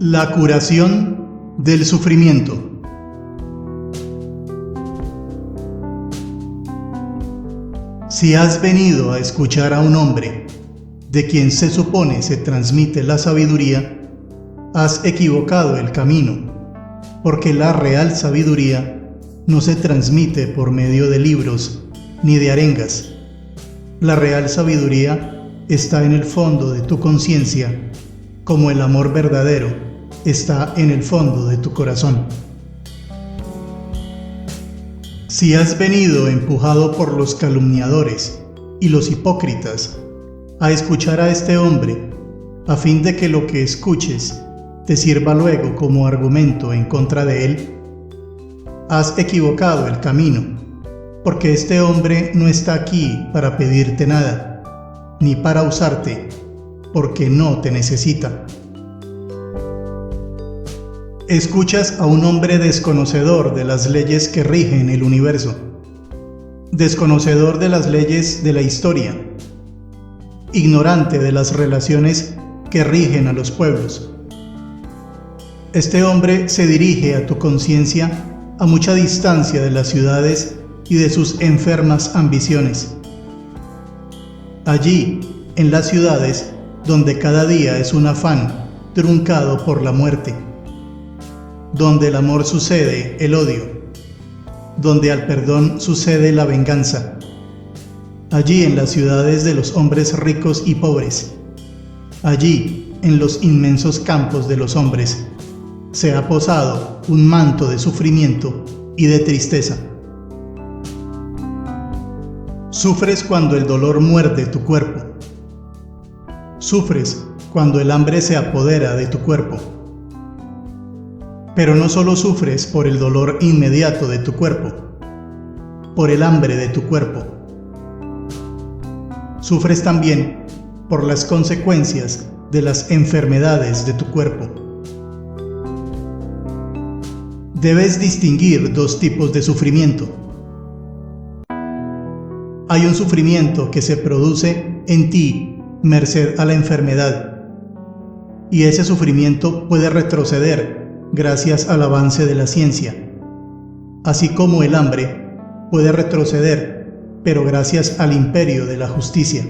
La curación del sufrimiento. Si has venido a escuchar a un hombre de quien se supone se transmite la sabiduría, has equivocado el camino, porque la real sabiduría no se transmite por medio de libros ni de arengas. La real sabiduría está en el fondo de tu conciencia, como el amor verdadero está en el fondo de tu corazón. Si has venido empujado por los calumniadores y los hipócritas a escuchar a este hombre, a fin de que lo que escuches te sirva luego como argumento en contra de él, has equivocado el camino, porque este hombre no está aquí para pedirte nada, ni para usarte, porque no te necesita. Escuchas a un hombre desconocedor de las leyes que rigen el universo, desconocedor de las leyes de la historia, ignorante de las relaciones que rigen a los pueblos. Este hombre se dirige a tu conciencia a mucha distancia de las ciudades y de sus enfermas ambiciones. Allí, en las ciudades, donde cada día es un afán truncado por la muerte, donde el amor sucede el odio, donde al perdón sucede la venganza. Allí en las ciudades de los hombres ricos y pobres, allí en los inmensos campos de los hombres, se ha posado un manto de sufrimiento y de tristeza. Sufres cuando el dolor muerde tu cuerpo. Sufres cuando el hambre se apodera de tu cuerpo. Pero no solo sufres por el dolor inmediato de tu cuerpo, por el hambre de tu cuerpo. Sufres también por las consecuencias de las enfermedades de tu cuerpo. Debes distinguir dos tipos de sufrimiento. Hay un sufrimiento que se produce en ti merced a la enfermedad, y ese sufrimiento puede retroceder gracias al avance de la ciencia, así como el hambre puede retroceder, pero gracias al imperio de la justicia.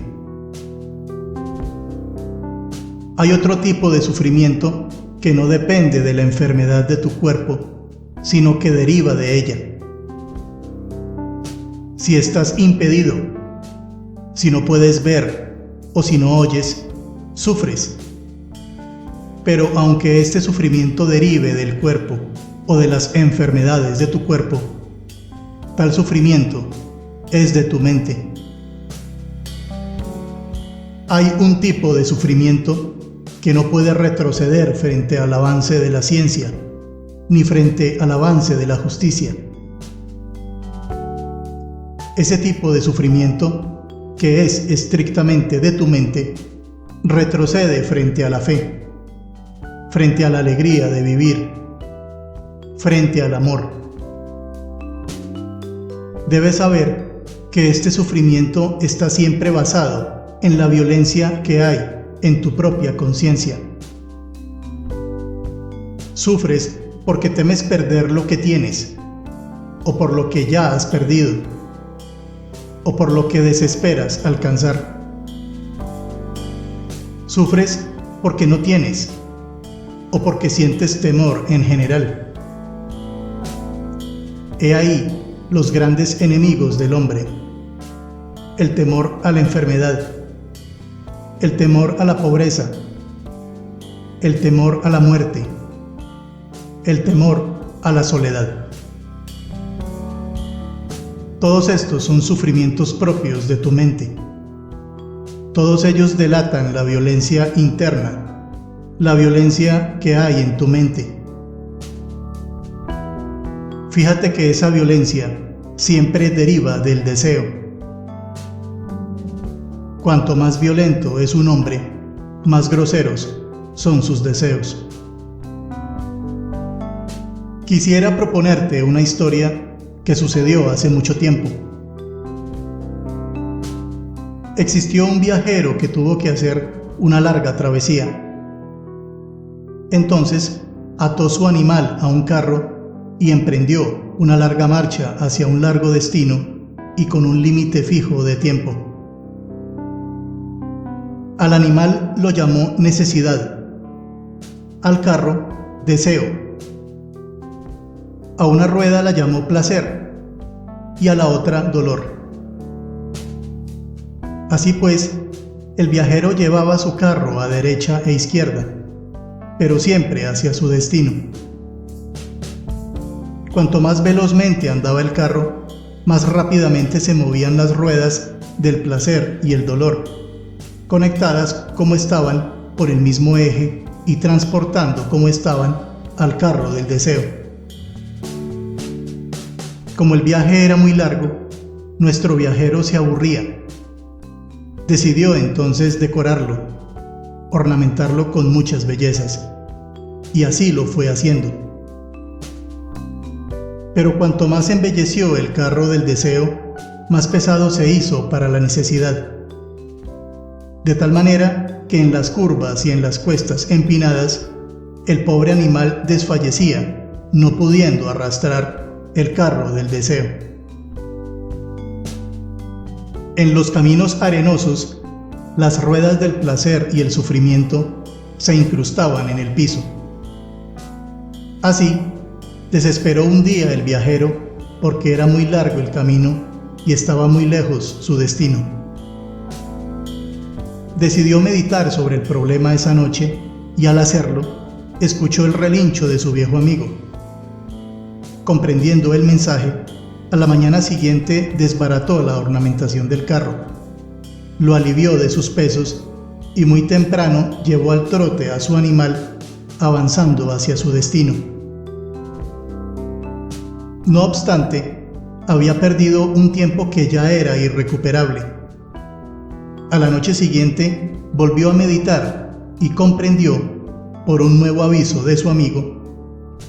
Hay otro tipo de sufrimiento que no depende de la enfermedad de tu cuerpo, sino que deriva de ella. Si estás impedido, si no puedes ver o si no oyes, sufres. Pero aunque este sufrimiento derive del cuerpo o de las enfermedades de tu cuerpo, tal sufrimiento es de tu mente. Hay un tipo de sufrimiento que no puede retroceder frente al avance de la ciencia, ni frente al avance de la justicia. Ese tipo de sufrimiento, que es estrictamente de tu mente, retrocede frente a la fe, frente a la alegría de vivir, frente al amor. Debes saber que este sufrimiento está siempre basado en la violencia que hay en tu propia conciencia. Sufres porque temes perder lo que tienes, o por lo que ya has perdido, o por lo que desesperas alcanzar. Sufres porque no tienes, o porque sientes temor en general. He ahí los grandes enemigos del hombre: el temor a la enfermedad, el temor a la pobreza, el temor a la muerte, el temor a la soledad. Todos estos son sufrimientos propios de tu mente. Todos ellos delatan la violencia interna, la violencia que hay en tu mente. Fíjate que esa violencia siempre deriva del deseo. Cuanto más violento es un hombre, más groseros son sus deseos. Quisiera proponerte una historia que sucedió hace mucho tiempo. Existió un viajero que tuvo que hacer una larga travesía. Entonces ató su animal a un carro y emprendió una larga marcha hacia un largo destino y con un límite fijo de tiempo. Al animal lo llamó necesidad, al carro deseo, a una rueda la llamó placer y a la otra dolor. Así pues, el viajero llevaba su carro a derecha e izquierda, pero siempre hacia su destino. Cuanto más velozmente andaba el carro, más rápidamente se movían las ruedas del placer y el dolor, conectadas como estaban por el mismo eje y transportando como estaban al carro del deseo. Como el viaje era muy largo, nuestro viajero se aburría. Decidió entonces decorarlo, ornamentarlo con muchas bellezas, y así lo fue haciendo. Pero cuanto más embelleció el carro del deseo, más pesado se hizo para la necesidad, de tal manera que en las curvas y en las cuestas empinadas, el pobre animal desfallecía, no pudiendo arrastrar el carro del deseo. En los caminos arenosos, las ruedas del placer y el sufrimiento se incrustaban en el piso. Así, desesperó un día el viajero porque era muy largo el camino y estaba muy lejos su destino. Decidió meditar sobre el problema esa noche y al hacerlo, escuchó el relincho de su viejo amigo. Comprendiendo el mensaje, a la mañana siguiente desbarató la ornamentación del carro, lo alivió de sus pesos y muy temprano llevó al trote a su animal, avanzando hacia su destino. No obstante, había perdido un tiempo que ya era irrecuperable. A la noche siguiente volvió a meditar y comprendió, por un nuevo aviso de su amigo,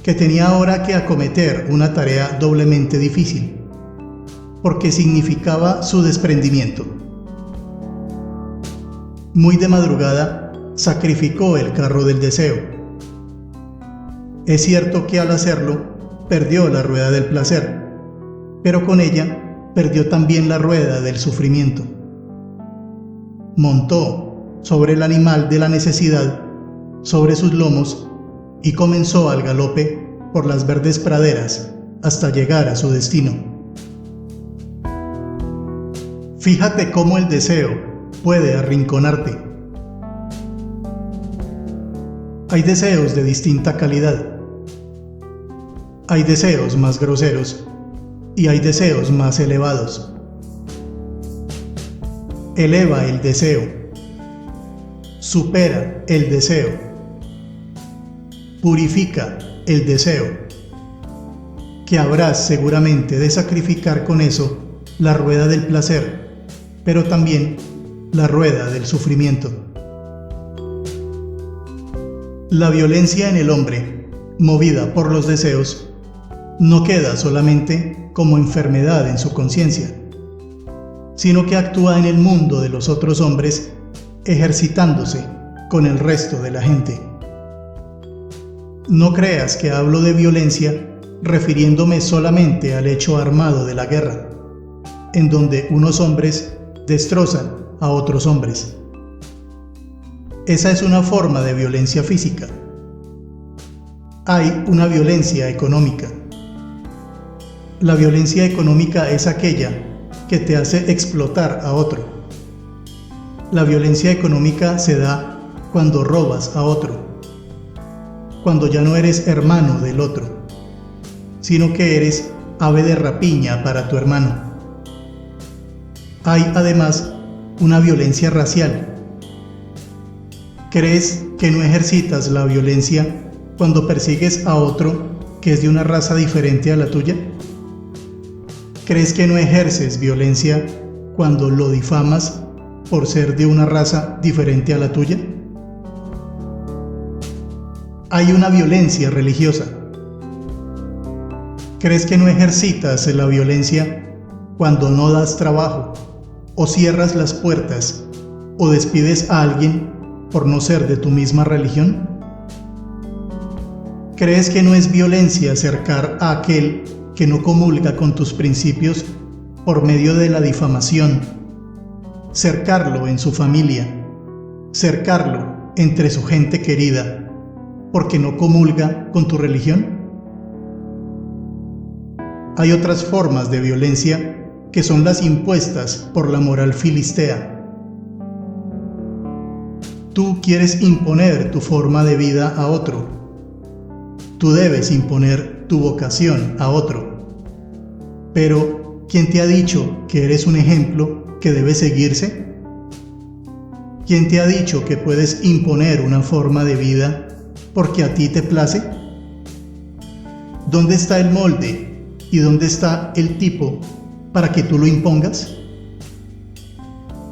que tenía ahora que acometer una tarea doblemente difícil, porque significaba su desprendimiento. Muy de madrugada, sacrificó el carro del deseo. Es cierto que al hacerlo, perdió la rueda del placer, pero con ella perdió también la rueda del sufrimiento. Montó sobre el animal de la necesidad, sobre sus lomos, y comenzó al galope por las verdes praderas hasta llegar a su destino. Fíjate cómo el deseo puede arrinconarte. Hay deseos de distinta calidad. Hay deseos más groseros y hay deseos más elevados. Eleva el deseo. Supera el deseo. Purifica el deseo, que habrás seguramente de sacrificar con eso la rueda del placer, pero también la rueda del sufrimiento. La violencia en el hombre, movida por los deseos, no queda solamente como enfermedad en su conciencia, sino que actúa en el mundo de los otros hombres, ejercitándose con el resto de la gente. No creas que hablo de violencia refiriéndome solamente al hecho armado de la guerra, en donde unos hombres destrozan a otros hombres. Esa es una forma de violencia física. Hay una violencia económica. La violencia económica es aquella que te hace explotar a otro. La violencia económica se da cuando robas a otro, cuando ya no eres hermano del otro, sino que eres ave de rapiña para tu hermano. Hay además una violencia racial. ¿Crees que no ejercitas la violencia cuando persigues a otro que es de una raza diferente a la tuya? ¿Crees que no ejerces violencia cuando lo difamas por ser de una raza diferente a la tuya? Hay una violencia religiosa. ¿Crees que no ejercitas la violencia cuando no das trabajo, o cierras las puertas, o despides a alguien por no ser de tu misma religión? ¿Crees que no es violencia cercar a aquel que no comulga con tus principios por medio de la difamación, cercarlo en su familia, cercarlo entre su gente querida, porque no comulga con tu religión? Hay otras formas de violencia que son las impuestas por la moral filistea. Tú quieres imponer tu forma de vida a otro. Tú debes imponer tu vocación a otro. Pero, ¿quién te ha dicho que eres un ejemplo que debe seguirse? ¿Quién te ha dicho que puedes imponer una forma de vida porque a ti te place? ¿Dónde está el molde y dónde está el tipo para que tú lo impongas?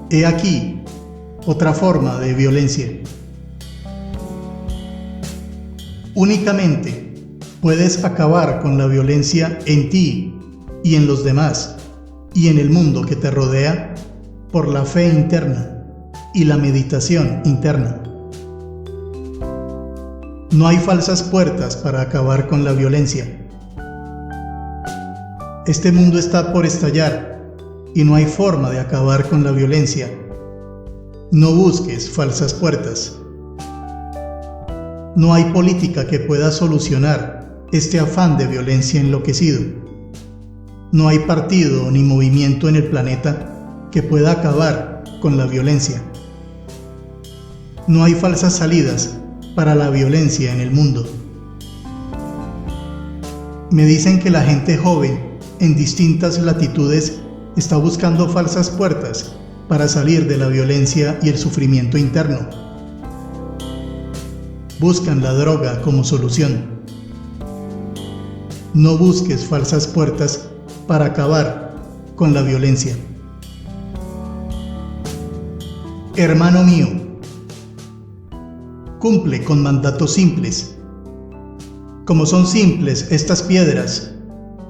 He aquí otra forma de violencia. Únicamente puedes acabar con la violencia en ti y en los demás y en el mundo que te rodea por la fe interna y la meditación interna. No hay falsas puertas para acabar con la violencia. Este mundo está por estallar y no hay forma de acabar con la violencia. No busques falsas puertas. No hay política que pueda solucionar este afán de violencia enloquecido. No hay partido ni movimiento en el planeta que pueda acabar con la violencia. No hay falsas salidas para la violencia en el mundo. Me dicen que la gente joven en distintas latitudes está buscando falsas puertas para salir de la violencia y el sufrimiento interno. Buscan la droga como solución. No busques falsas puertas para acabar con la violencia. Hermano mío, cumple con mandatos simples. Como son simples estas piedras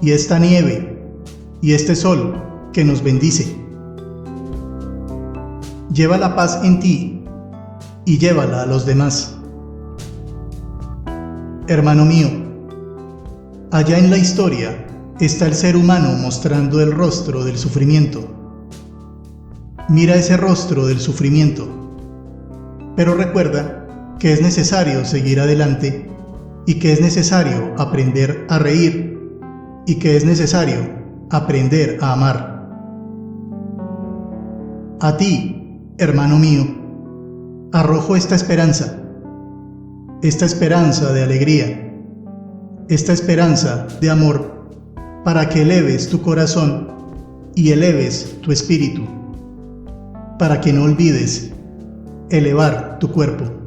y esta nieve y este sol que nos bendice. Lleva la paz en ti y llévala a los demás. Hermano mío, allá en la historia está el ser humano mostrando el rostro del sufrimiento. Mira ese rostro del sufrimiento, pero recuerda que es necesario seguir adelante y que es necesario aprender a reír y que es necesario aprender a amar. A ti, hermano mío, arrojo esta esperanza de alegría, esta esperanza de amor, para que eleves tu corazón y eleves tu espíritu, para que no olvides elevar tu cuerpo.